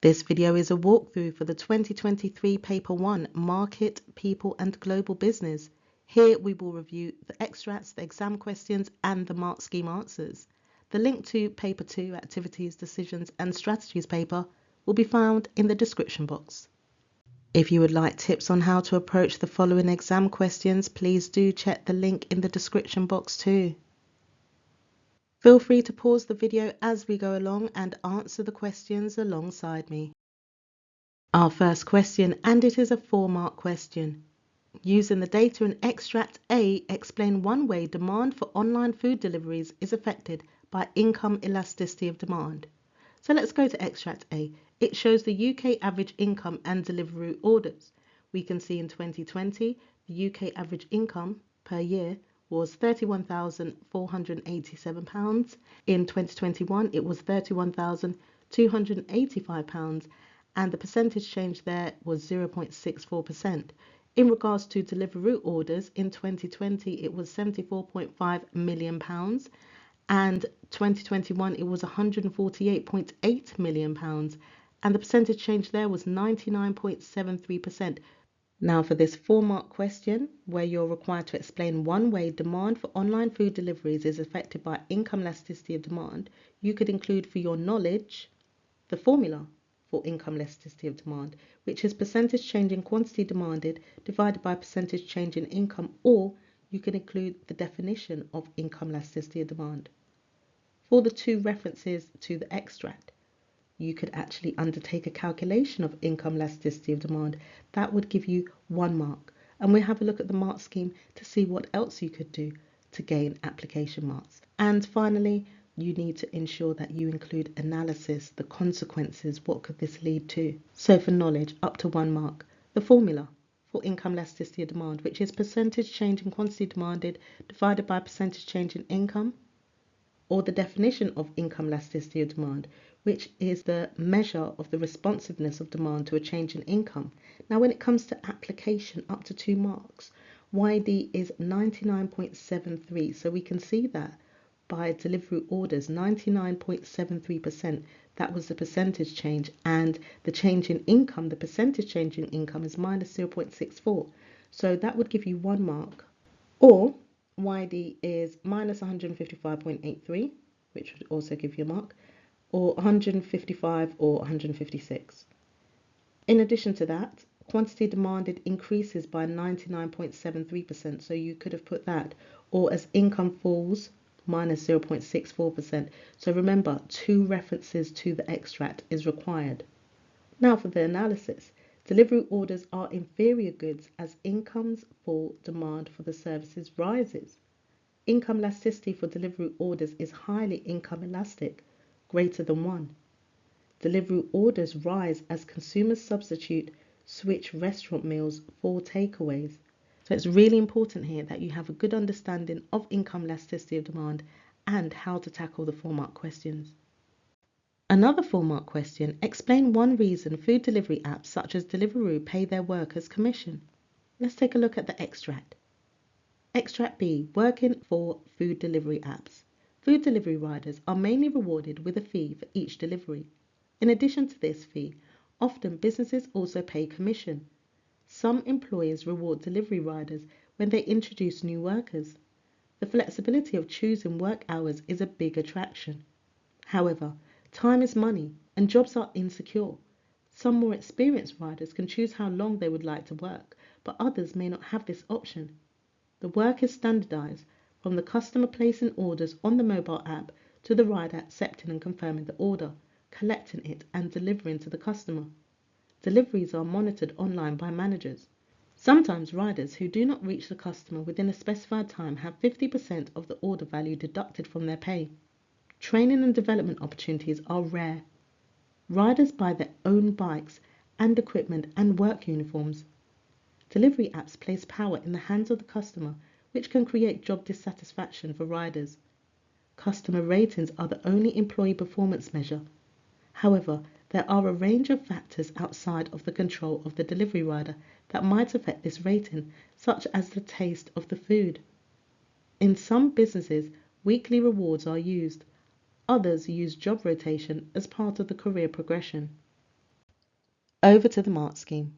This video is a walkthrough for the 2023 Paper 1 Market, People and Global Business. Here we will review the extracts, the exam questions and the mark scheme answers. The link to Paper 2 Activities, Decisions and Strategies paper will be found in the description box. If you would like tips on how to approach the following exam questions, please do check the link in the description box too. Feel free to pause the video as we go along and answer the questions alongside me. Our first question, and it is a 4-mark question. Using the data in extract A, explain one way demand for online food deliveries is affected by income elasticity of demand. So let's go to extract A. It shows the UK average income and delivery orders. We can see in 2020, the UK average income per year was £31,487. In 2021, it was £31,285, and the percentage change there was 0.64%. In regards to Deliveroo orders, in 2020, it was £74.5 million, and 2021, it was £148.8 million, and the percentage change there was 99.73%. Now for this 4-mark question, where you're required to explain one way demand for online food deliveries is affected by income elasticity of demand, you could include for your knowledge the formula for income elasticity of demand, which is percentage change in quantity demanded divided by percentage change in income, or you can include the definition of income elasticity of demand. For the 2 references to the extract, you could actually undertake a calculation of income elasticity of demand. That would give you 1 mark. And we'll have a look at the mark scheme to see what else you could do to gain application marks. And finally, you need to ensure that you include analysis, the consequences, what could this lead to. So for knowledge, up to 1 mark. The formula for income elasticity of demand, which is percentage change in quantity demanded divided by percentage change in income, or the definition of income elasticity of demand, which is the measure of the responsiveness of demand to a change in income. Now, when it comes to application up to 2 marks, YD is 99.73. So we can see that by Deliveroo orders, 99.73%, that was the percentage change, and the change in income, the percentage change in income is minus 0.64. So that would give you 1 mark. Or YD is minus 155.83, which would also give you a mark, or 155 or 156. In addition to that, quantity demanded increases by 99.73%, so you could have put that, or as income falls, minus 0.64%. So remember, 2 references to the extract is required. Now for the analysis. Delivery orders are inferior goods as incomes fall, demand for the services rises. Income elasticity for delivery orders is highly income elastic, greater than 1. Delivery orders rise as consumers switch restaurant meals for takeaways. So it's really important here that you have a good understanding of income elasticity of demand and how to tackle the 4-mark questions. Another 4-mark question, explain one reason food delivery apps such as Deliveroo pay their workers commission. Let's take a look at the extract. Extract B, working for food delivery apps. Food delivery riders are mainly rewarded with a fee for each delivery. In addition to this fee, often businesses also pay commission. Some employers reward delivery riders when they introduce new workers. The flexibility of choosing work hours is a big attraction. However, time is money and jobs are insecure. Some more experienced riders can choose how long they would like to work, but others may not have this option. The work is standardized from the customer placing orders on the mobile app to the rider accepting and confirming the order, collecting it and delivering to the customer. Deliveries are monitored online by managers. Sometimes riders who do not reach the customer within a specified time have 50% of the order value deducted from their pay. Training and development opportunities are rare. Riders buy their own bikes and equipment and work uniforms. Delivery apps place power in the hands of the customer, which can create job dissatisfaction for riders. Customer ratings are the only employee performance measure. However, there are a range of factors outside of the control of the delivery rider that might affect this rating, such as the taste of the food. In some businesses, weekly rewards are used. Others use job rotation as part of the career progression. Over to the mark scheme.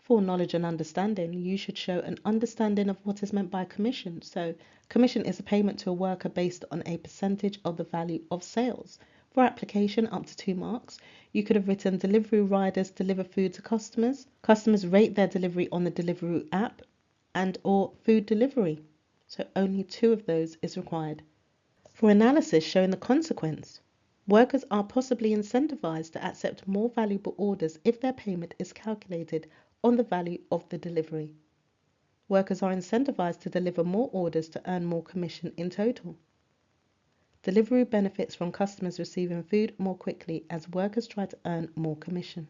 For knowledge and understanding, you should show an understanding of what is meant by commission. So, commission is a payment to a worker based on a percentage of the value of sales. For application, up to 2 marks. You could have written delivery riders deliver food to customers. Customers rate their delivery on the Deliveroo app and or food delivery. So only 2 of those is required. For analysis, showing the consequence. Workers are possibly incentivized to accept more valuable orders if their payment is calculated on the value of the delivery. Workers are incentivized to deliver more orders to earn more commission in total. Deliveroo benefits from customers receiving food more quickly as workers try to earn more commission.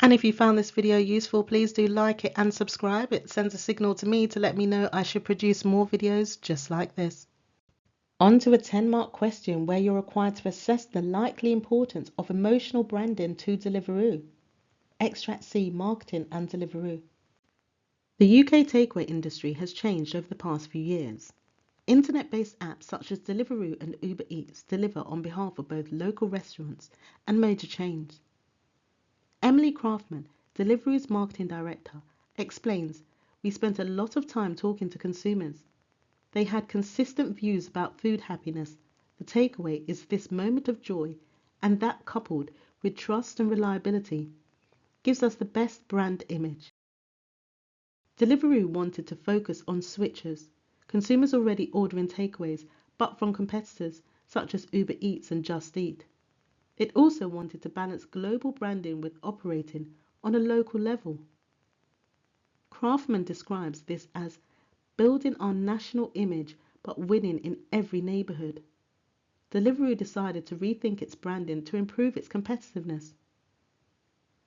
And if you found this video useful, please do like it and subscribe. It sends a signal to me to let me know I should produce more videos just like this. On to a 10-mark question where you're required to assess the likely importance of emotional branding to Deliveroo. Extract C, marketing and Deliveroo. The UK takeaway industry has changed over the past few years. Internet-based apps such as Deliveroo and Uber Eats deliver on behalf of both local restaurants and major chains. Emily Craftman, Deliveroo's marketing director, explains, "We spent a lot of time talking to consumers. They had consistent views about food happiness. The takeaway is this moment of joy, and that coupled with trust and reliability gives us the best brand image." Deliveroo wanted to focus on switchers, consumers already ordering takeaways but from competitors such as Uber Eats and Just Eat. It also wanted to balance global branding with operating on a local level. Craftman describes this as building our national image but winning in every neighborhood. Deliveroo decided to rethink its branding to improve its competitiveness.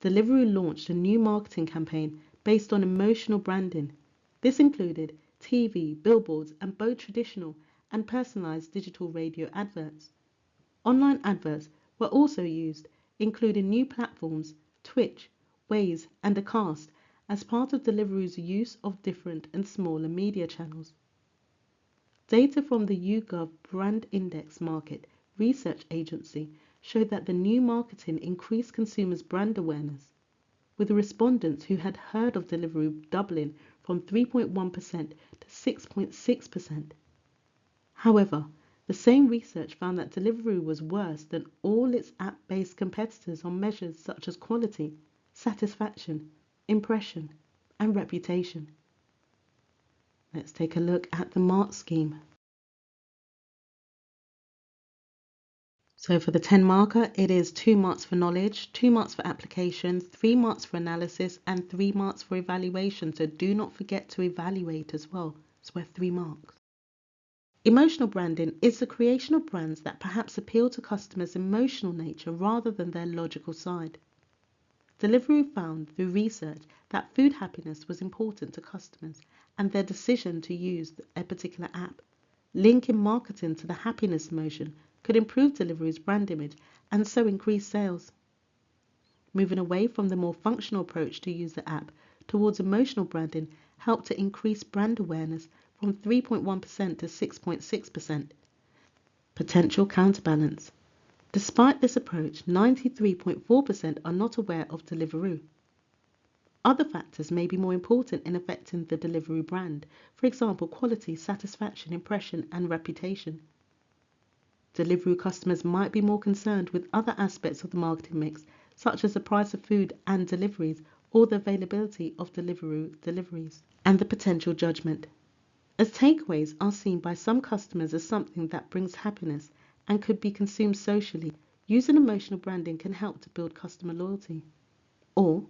Deliveroo launched a new marketing campaign based on emotional branding. This included TV, billboards, and both traditional and personalized digital radio adverts. Online adverts were also used, including new platforms, Twitch, Waze, and Acast, as part of Deliveroo's use of different and smaller media channels. Data from the YouGov Brand Index Market Research Agency showed that the new marketing increased consumers' brand awareness, with respondents who had heard of Deliveroo doubling from 3.1% to 6.6%. However, the same research found that Deliveroo was worse than all its app-based competitors on measures such as quality, satisfaction, impression, and reputation. Let's take a look at the mark scheme. So for the 10 marker, it is 2 marks for knowledge, 2 marks for application, 3 marks for analysis, and 3 marks for evaluation. So do not forget to evaluate as well. It's worth 3 marks. Emotional branding is the creation of brands that perhaps appeal to customers' emotional nature rather than their logical side. Deliveroo found through research that food happiness was important to customers and their decision to use a particular app. Linking marketing to the happiness emotion could improve Deliveroo's brand image and so increase sales. Moving away from the more functional approach to use the app towards emotional branding helped to increase brand awareness from 3.1% to 6.6%. Potential counterbalance. Despite this approach, 93.4% are not aware of Deliveroo. Other factors may be more important in affecting the Deliveroo brand, for example, quality, satisfaction, impression, and reputation. Deliveroo customers might be more concerned with other aspects of the marketing mix, such as the price of food and deliveries, or the availability of Deliveroo deliveries, and the potential judgment. As takeaways are seen by some customers as something that brings happiness and could be consumed socially, using emotional branding can help to build customer loyalty. Or,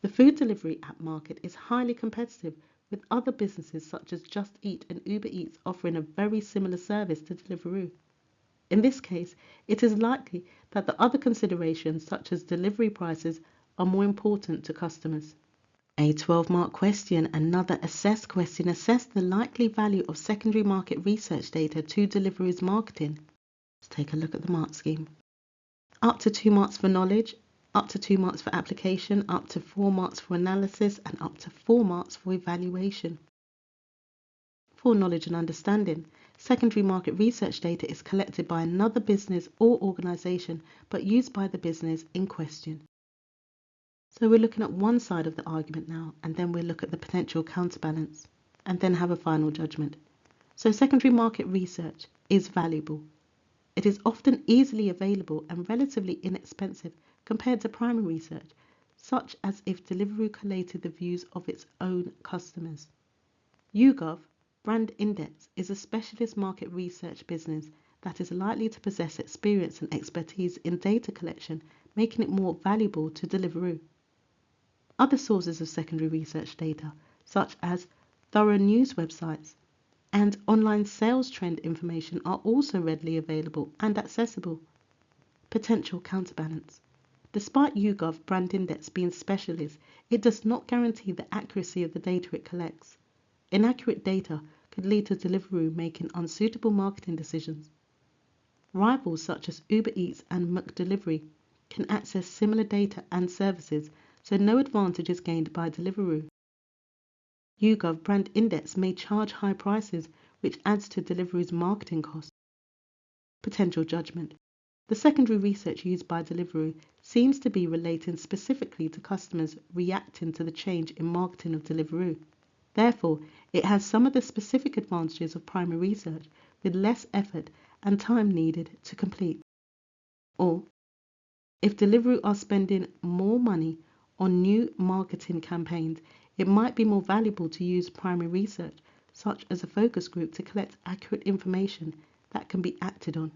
the food delivery app market is highly competitive, with other businesses such as Just Eat and Uber Eats offering a very similar service to Deliveroo. In this case, it is likely that the other considerations such as delivery prices are more important to customers. A 12-mark question, another assess question, assess the likely value of secondary market research data to Deliveroo's marketing. Let's take a look at the mark scheme. Up to 2 marks for knowledge, up to 2 marks for application, up to 4 marks for analysis, and up to 4 marks for evaluation. For knowledge and understanding, secondary market research data is collected by another business or organisation but used by the business in question. So we're looking at one side of the argument now, and then we'll look at the potential counterbalance, and then have a final judgment. So secondary market research is valuable. It is often easily available and relatively inexpensive compared to primary research, such as if Deliveroo collated the views of its own customers. YouGov Brand Index is a specialist market research business that is likely to possess experience and expertise in data collection, making it more valuable to Deliveroo. Other sources of secondary research data, such as thorough news websites and online sales trend information, are also readily available and accessible. Potential counterbalance. Despite YouGov Brand Index being specialist, it does not guarantee the accuracy of the data it collects. Inaccurate data could lead to Deliveroo making unsuitable marketing decisions. Rivals such as Uber Eats and McDelivery can access similar data and services, so no advantage is gained by Deliveroo. YouGov Brand Index may charge high prices, which adds to Deliveroo's marketing costs. Potential judgment. The secondary research used by Deliveroo seems to be relating specifically to customers reacting to the change in marketing of Deliveroo. Therefore, it has some of the specific advantages of primary research with less effort and time needed to complete. Or, if Deliveroo are spending more money on new marketing campaigns, it might be more valuable to use primary research, such as a focus group, to collect accurate information that can be acted on.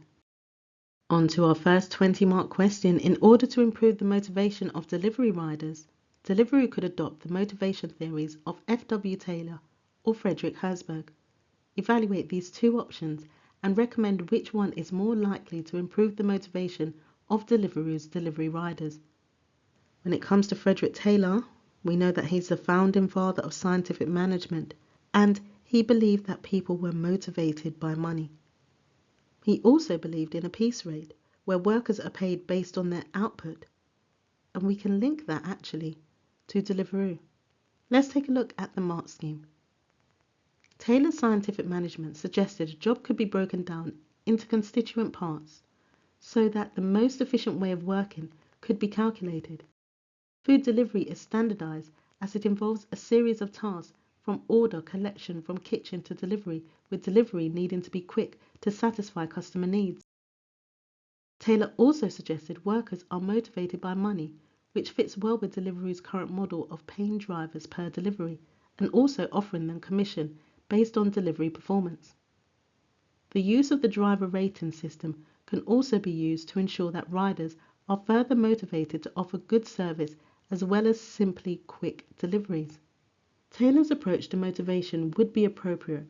On to our first 20-mark question. In order to improve the motivation of delivery riders, Deliveroo could adopt the motivation theories of F.W. Taylor or Frederick Herzberg. Evaluate these two options and recommend which one is more likely to improve the motivation of Deliveroo's delivery riders. When it comes to Frederick Taylor, we know that he's the founding father of scientific management, and he believed that people were motivated by money. He also believed in a piece rate, where workers are paid based on their output, and we can link that actually to Deliveroo. Let's take a look at the mark scheme. Taylor's scientific management suggested a job could be broken down into constituent parts so that the most efficient way of working could be calculated. Food delivery is standardized as it involves a series of tasks from order collection from kitchen to delivery, with delivery needing to be quick to satisfy customer needs. Taylor also suggested workers are motivated by money, which fits well with Deliveroo's current model of paying drivers per delivery and also offering them commission based on delivery performance. The use of the driver rating system can also be used to ensure that riders are further motivated to offer good service as well as simply quick deliveries. Taylor's approach to motivation would be appropriate.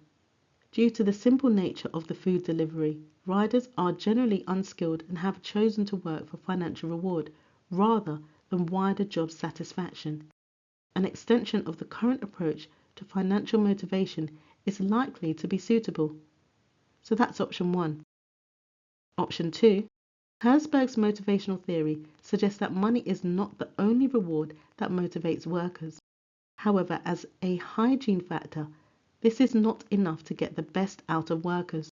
Due to the simple nature of the food delivery, riders are generally unskilled and have chosen to work for financial reward rather than wider job satisfaction. An extension of the current approach to financial motivation is likely to be suitable. So that's option 1. Option 2. Herzberg's motivational theory suggests that money is not the only reward that motivates workers. However, as a hygiene factor, this is not enough to get the best out of workers.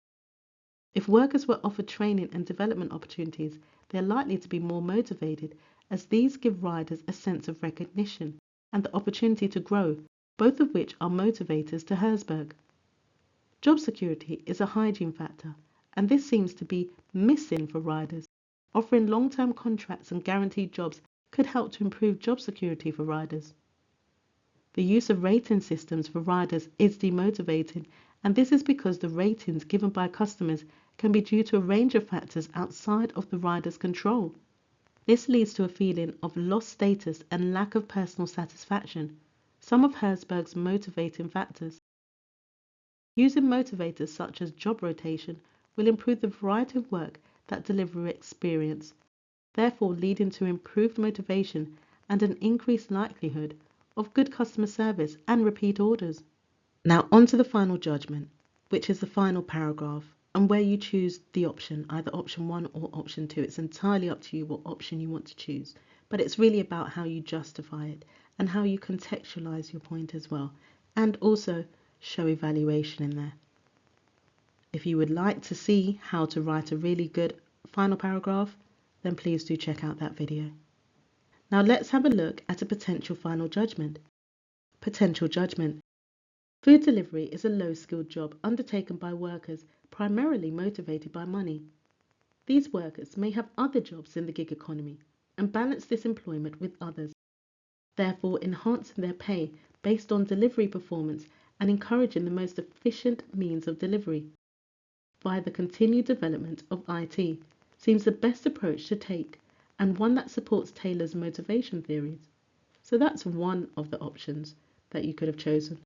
If workers were offered training and development opportunities, they are likely to be more motivated, as these give riders a sense of recognition and the opportunity to grow, both of which are motivators to Herzberg. Job security is a hygiene factor, and this seems to be missing for riders. Offering long-term contracts and guaranteed jobs could help to improve job security for riders. The use of rating systems for riders is demotivating, and this is because the ratings given by customers can be due to a range of factors outside of the rider's control. This leads to a feeling of lost status and lack of personal satisfaction, some of Herzberg's motivating factors. Using motivators such as job rotation will improve the variety of work that Deliveroo experience, therefore leading to improved motivation and an increased likelihood of good customer service and repeat orders. Now on to the final judgment, which is the final paragraph, and where you choose the option, either option 1 or option 2. It's entirely up to you what option you want to choose, but it's really about how you justify it and how you contextualize your point as well, and also show evaluation in there. If you would like to see how to write a really good final paragraph, then please do check out that video. Now let's have a look at a potential final judgment. Potential judgment. Food delivery is a low-skilled job undertaken by workers primarily motivated by money. These workers may have other jobs in the gig economy and balance this employment with others, therefore enhancing their pay based on delivery performance and encouraging the most efficient means of delivery via the continued development of IT seems the best approach to take and one that supports Taylor's motivation theories. So that's one of the options that you could have chosen.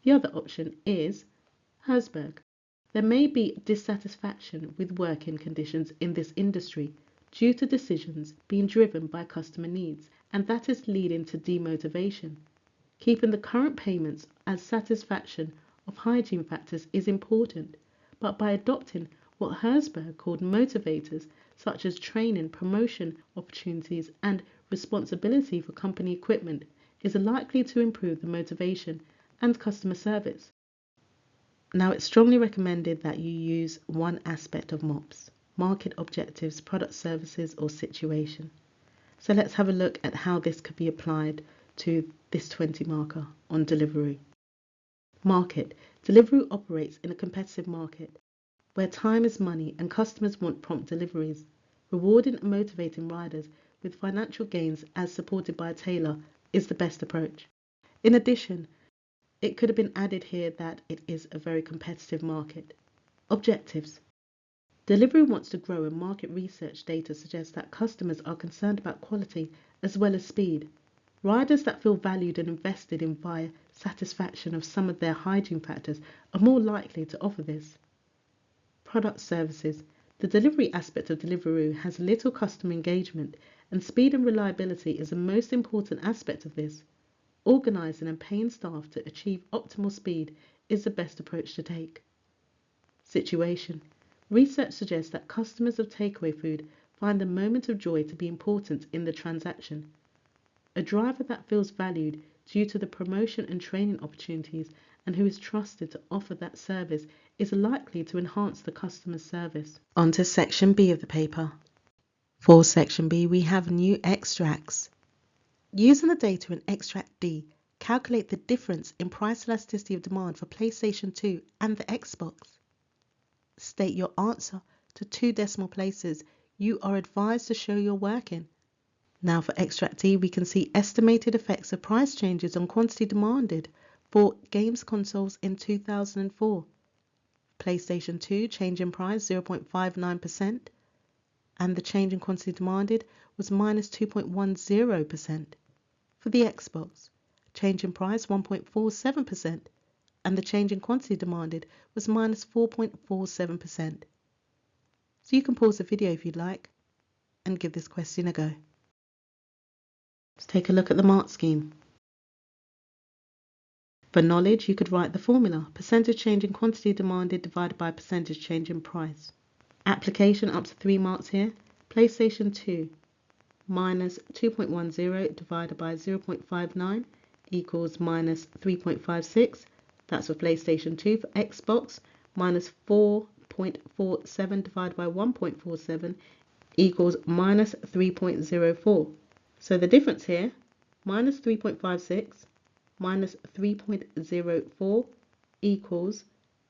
The other option is Herzberg. There may be dissatisfaction with working conditions in this industry due to decisions being driven by customer needs, and that is leading to demotivation. Keeping the current payments as satisfaction of hygiene factors is important, but by adopting what Herzberg called motivators, such as training, promotion opportunities, and responsibility for company equipment, is likely to improve the motivation and customer service. Now, it's strongly recommended that you use one aspect of MOPS: market objectives, product services, or situation. So let's have a look at how this could be applied to this 20 marker on Deliveroo. Market. Deliveroo operates in a competitive market where time is money and customers want prompt deliveries. Rewarding and motivating riders with financial gains as supported by a Taylor is the best approach. In addition, it could have been added here that it is a very competitive market. Objectives. Deliveroo wants to grow, and market research data suggests that customers are concerned about quality as well as speed. Riders that feel valued and invested in via satisfaction of some of their hygiene factors are more likely to offer this. Product services. The delivery aspect of Deliveroo has little customer engagement, and speed and reliability is the most important aspect of this. Organising and paying staff to achieve optimal speed is the best approach to take. Situation. Research suggests that customers of takeaway food find the moment of joy to be important in the transaction. A driver that feels valued due to the promotion and training opportunities and who is trusted to offer that service is likely to enhance the customer service. On to section B of the paper. For section B, we have new extracts. Using the data in extract D, calculate the difference in price elasticity of demand for PlayStation 2 and the Xbox. State your answer to 2 decimal places. You are advised to show your working. Now for extract D, we can see estimated effects of price changes on quantity demanded for games consoles in 2004. PlayStation 2 change in price 0.59%, and the change in quantity demanded was minus 2.10%. For the Xbox, change in price 1.47%, and the change in quantity demanded was minus 4.47%. So you can pause the video if you'd like and give this question a go. Let's take a look at the mark scheme. For knowledge, you could write the formula: percentage change in quantity demanded divided by percentage change in price. Application up to 3 marks here. PlayStation 2 minus 2.10 divided by 0.59 equals minus 3.56. That's for PlayStation 2. For Xbox, minus 4.47 divided by 1.47 equals minus 3.04. So the difference here, minus 3.56 minus 3.04 equals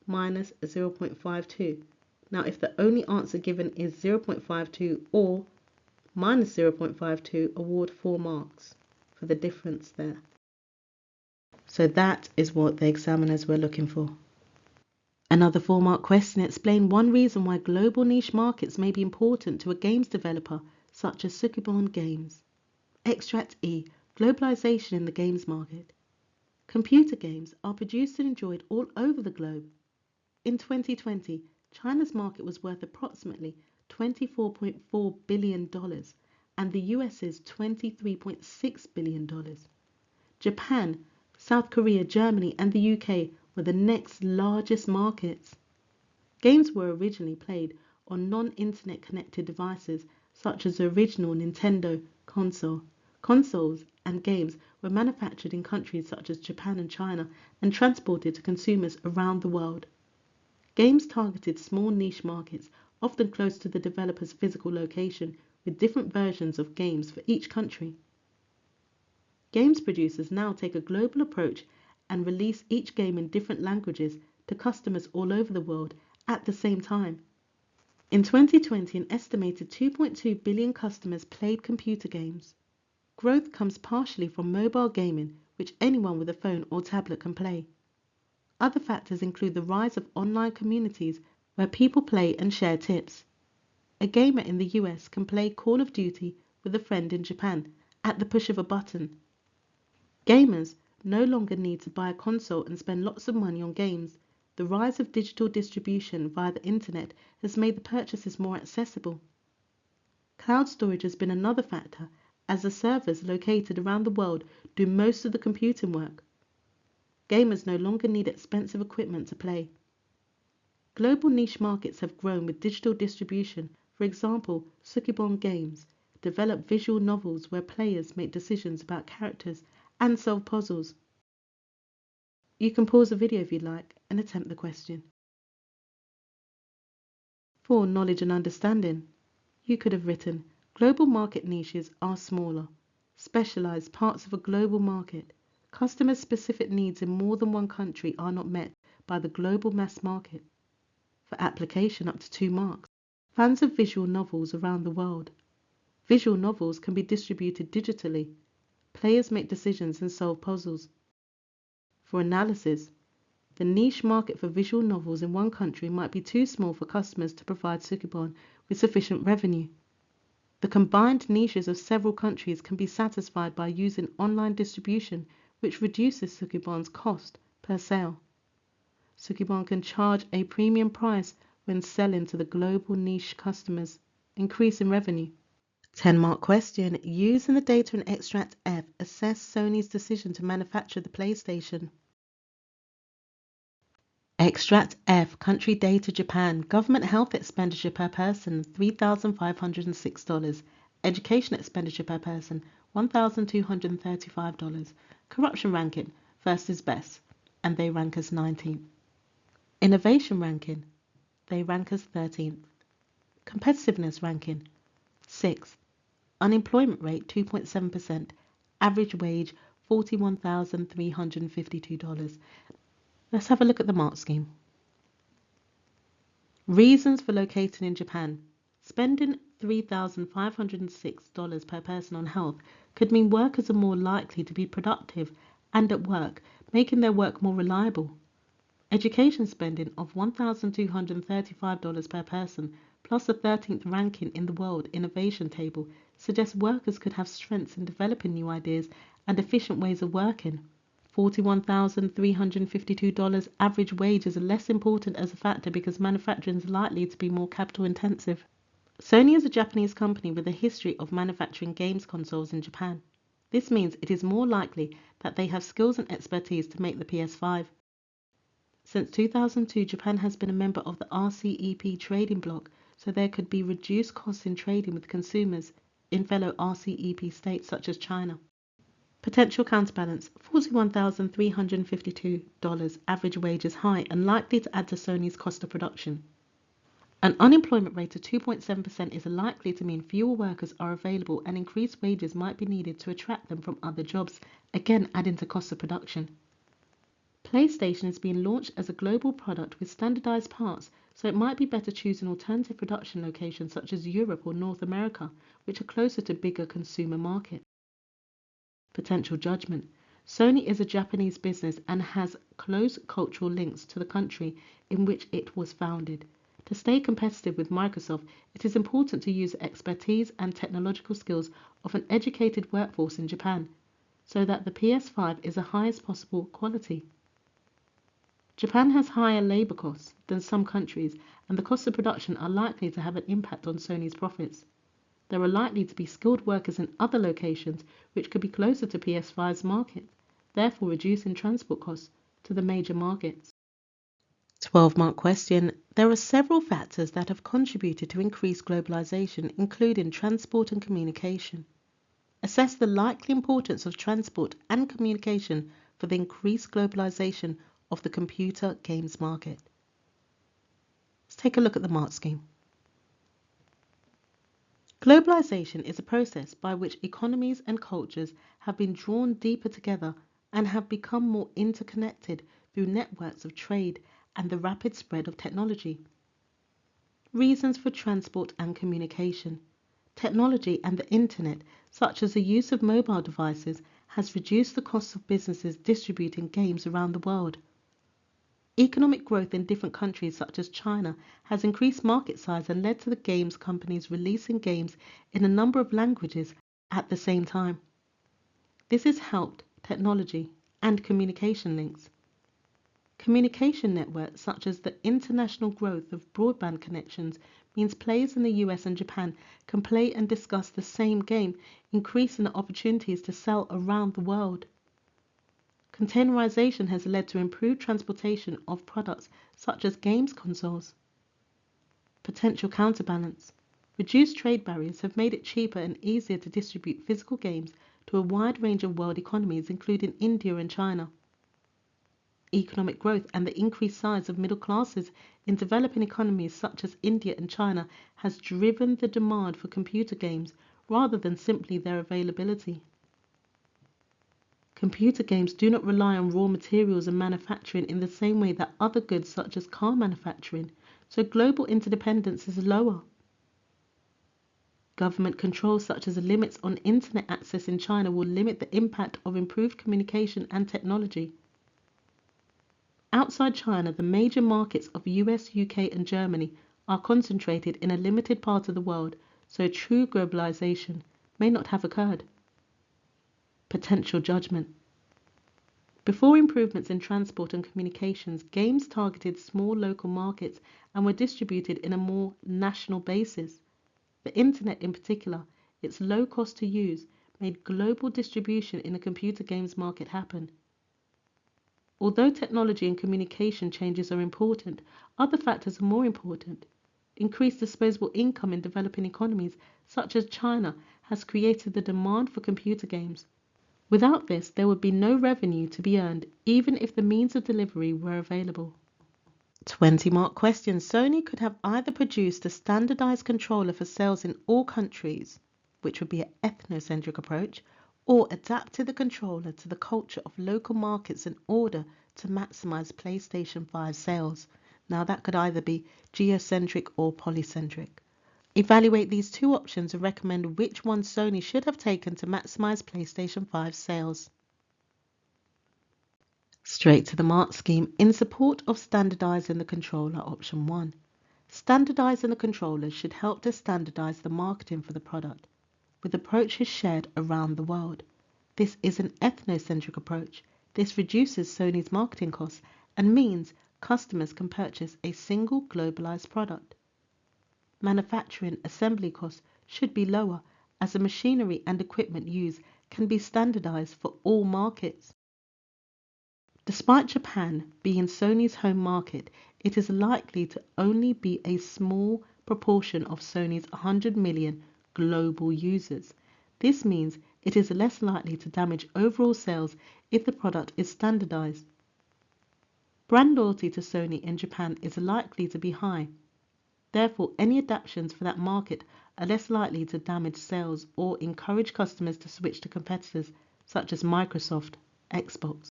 minus 0.52. Now, if the only answer given is 0.52 or minus 0.52, award 4 marks for the difference there. So that is what the examiners were looking for. Another 4-mark question: explain one reason why global niche markets may be important to a games developer such as Sukiborn Games. Extract E: globalization in the games market. Computer games are produced and enjoyed all over the globe. In 2020, China's market was worth approximately $24.4 billion and the US's $23.6 billion. Japan, South Korea, Germany, and the UK were the next largest markets. Games were originally played on non-internet connected devices such as the original Nintendo console. Consoles and games were manufactured in countries such as Japan and China and transported to consumers around the world. Games targeted small niche markets, often close to the developer's physical location, with different versions of games for each country. Games producers now take a global approach and release each game in different languages to customers all over the world at the same time. In 2020, an estimated 2.2 billion customers played computer games. Growth comes partially from mobile gaming, which anyone with a phone or tablet can play. Other factors include the rise of online communities where people play and share tips. A gamer in the US can play Call of Duty with a friend in Japan at the push of a button. Gamers no longer need to buy a console and spend lots of money on games. The rise of digital distribution via the internet has made the purchases more accessible. Cloud storage has been another factor, as the servers located around the world do most of the computing work. Gamers no longer need expensive equipment to play. Global niche markets have grown with digital distribution. For example, Sukibon Games develop visual novels where players make decisions about characters and solve puzzles. You can pause the video if you like and attempt the question. For knowledge and understanding, you could have written, global market niches are smaller, specialized parts of a global market. Customers' specific needs in more than one country are not met by the global mass market. For application, up to 2 marks. Fans of visual novels around the world. Visual novels can be distributed digitally. Players make decisions and solve puzzles. For analysis, the niche market for visual novels in one country might be too small for customers to provide Sukibon with sufficient revenue. The combined niches of several countries can be satisfied by using online distribution, which reduces Sukibon's cost per sale. Sukibon can charge a premium price when selling to the global niche customers, increasing revenue. 10-mark question. Using the data in Extract F, assess Sony's decision to manufacture the PlayStation. Extract F, country data Japan. Government health expenditure per person, $3,506. Education expenditure per person, $1,235. Corruption ranking, first is best, and they rank as 19th. Innovation ranking, they rank as 13th. Competitiveness ranking, 6th. Unemployment rate, 2.7%. Average wage, $41,352. Let's have a look at the mark scheme. Reasons for locating in Japan. Spending $3,506 per person on health could mean workers are more likely to be productive and at work, making their work more reliable. Education spending of $1,235 per person, plus the 13th ranking in the World Innovation Table, suggests workers could have strengths in developing new ideas and efficient ways of working. $41,352 average wage is less important as a factor because manufacturing is likely to be more capital intensive. Sony is a Japanese company with a history of manufacturing games consoles in Japan. This means it is more likely that they have skills and expertise to make the PS5. Since 2002, Japan has been a member of the RCEP trading bloc, so there could be reduced costs in trading with consumers in fellow RCEP states such as China. Potential counterbalance, $41,352 average wage is high and likely to add to Sony's cost of production. An unemployment rate of 2.7% is likely to mean fewer workers are available and increased wages might be needed to attract them from other jobs, again adding to cost of production. PlayStation is being launched as a global product with standardized parts, so it might be better choosing alternative production locations such as Europe or North America, which are closer to bigger consumer markets. Potential judgment. Sony is a Japanese business and has close cultural links to the country in which it was founded. To stay competitive with Microsoft, it is important to use the expertise and technological skills of an educated workforce in Japan, so that the PS5 is the highest possible quality. Japan has higher labour costs than some countries, and the costs of production are likely to have an impact on Sony's profits. There are likely to be skilled workers in other locations which could be closer to PS5's market, therefore reducing transport costs to the major markets. 12-mark question. There are several factors that have contributed to increased globalization, including transport and communication. Assess the likely importance of transport and communication for the increased globalization of the computer games market. Let's take a look at the mark scheme. Globalization is a process by which economies and cultures have been drawn deeper together and have become more interconnected through networks of trade and the rapid spread of technology. Reasons for transport and communication. Technology and the internet, such as the use of mobile devices, has reduced the costs of businesses distributing games around the world. Economic growth in different countries such as China has increased market size and led to the games companies releasing games in a number of languages at the same time. This has helped technology and communication links. Communication networks such as the international growth of broadband connections means players in the US and Japan can play and discuss the same game, increasing the opportunities to sell around the world. Containerization has led to improved transportation of products such as games consoles. Potential counterbalance. Reduced trade barriers have made it cheaper and easier to distribute physical games to a wide range of world economies, including India and China. Economic growth and the increased size of middle classes in developing economies such as India and China has driven the demand for computer games rather than simply their availability. Computer games do not rely on raw materials and manufacturing in the same way that other goods such as car manufacturing, so global interdependence is lower. Government controls such as limits on internet access in China will limit the impact of improved communication and technology. Outside China, the major markets of US, UK and Germany are concentrated in a limited part of the world, so true globalization may not have occurred. Potential judgment. Before improvements in transport and communications, games targeted small local markets and were distributed in a more national basis. The internet in particular, its low cost to use, made global distribution in the computer games market happen. Although technology and communication changes are important, other factors are more important. Increased disposable income in developing economies, such as China, has created the demand for computer games. Without this, there would be no revenue to be earned, even if the means of delivery were available. 20-mark question. Sony could have either produced a standardized controller for sales in all countries, which would be an ethnocentric approach, or adapted the controller to the culture of local markets in order to maximize PlayStation 5 sales. Now that could either be geocentric or polycentric. Evaluate these two options and recommend which one Sony should have taken to maximize PlayStation 5 sales. Straight to the mark scheme in support of standardizing the controller. Option 1. Standardizing the controllers should help to standardize the marketing for the product, with approaches shared around the world. This is an ethnocentric approach. This reduces Sony's marketing costs and means customers can purchase a single globalized product. Manufacturing assembly costs should be lower as the machinery and equipment used can be standardized for all markets. Despite Japan being Sony's home market, it is likely to only be a small proportion of Sony's 100 million global users. This means it is less likely to damage overall sales if the product is standardized. Brand loyalty to Sony in Japan is likely to be high. Therefore, any adaptations for that market are less likely to damage sales or encourage customers to switch to competitors such as Microsoft, Xbox.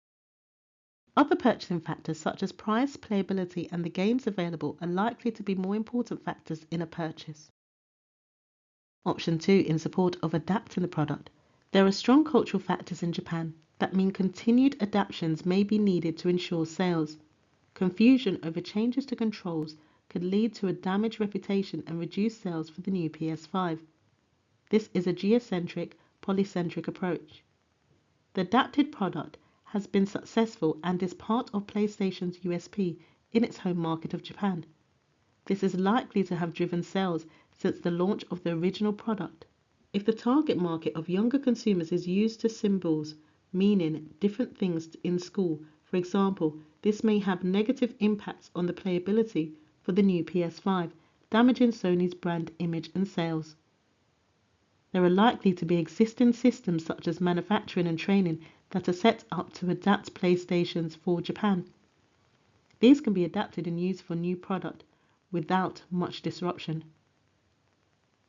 Other purchasing factors such as price, playability, and the games available are likely to be more important factors in a purchase. Option 2. In support of adapting the product. There are strong cultural factors in Japan that mean continued adaptations may be needed to ensure sales. Confusion over changes to controls could lead to a damaged reputation and reduced sales for the new PS5. This is a geocentric, polycentric approach. The adapted product has been successful and is part of PlayStation's USP in its home market of Japan. This is likely to have driven sales since the launch of the original product. If the target market of younger consumers is used to symbols meaning different things in school, for example, this may have negative impacts on the playability for the new PS5, damaging Sony's brand image and sales. There are likely to be existing systems such as manufacturing and training that are set up to adapt PlayStations for Japan. These can be adapted and used for new product without much disruption.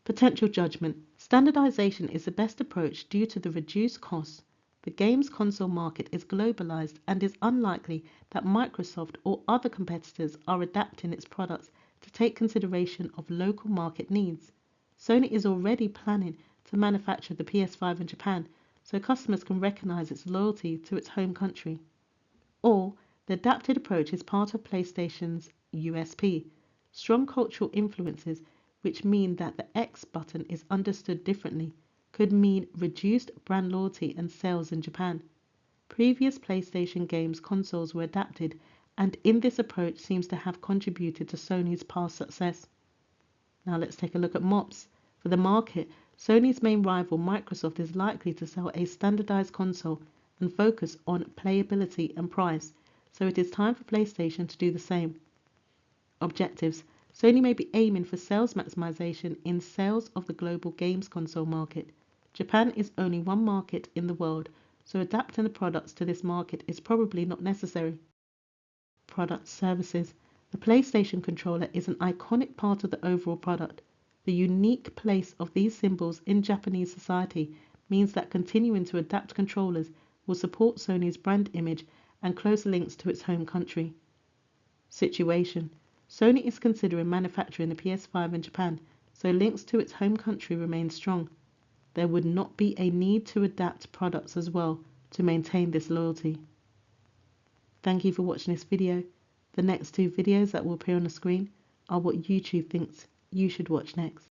Potential judgment. Standardization is the best approach due to the reduced costs. The games console market is globalized and is unlikely that Microsoft or other competitors are adapting its products to take consideration of local market needs. Sony is already planning to manufacture the PS5 in Japan so customers can recognize its loyalty to its home country. Or, the adapted approach is part of PlayStation's USP, strong cultural influences, which mean that the X button is understood differently, could mean reduced brand loyalty and sales in Japan. Previous PlayStation games consoles were adapted, and in this approach seems to have contributed to Sony's past success. Now let's take a look at MOPS. For the market, Sony's main rival Microsoft is likely to sell a standardized console and focus on playability and price, so it is time for PlayStation to do the same. Objectives. Sony may be aiming for sales maximization in sales of the global games console market. Japan is only one market in the world, so adapting the products to this market is probably not necessary. Product services. The PlayStation controller is an iconic part of the overall product. The unique place of these symbols in Japanese society means that continuing to adapt controllers will support Sony's brand image and close links to its home country. Situation. Sony is considering manufacturing the PS5 in Japan, so links to its home country remain strong. There would not be a need to adapt products as well to maintain this loyalty. Thank you for watching this video. The next two videos that will appear on the screen are what YouTube thinks you should watch next.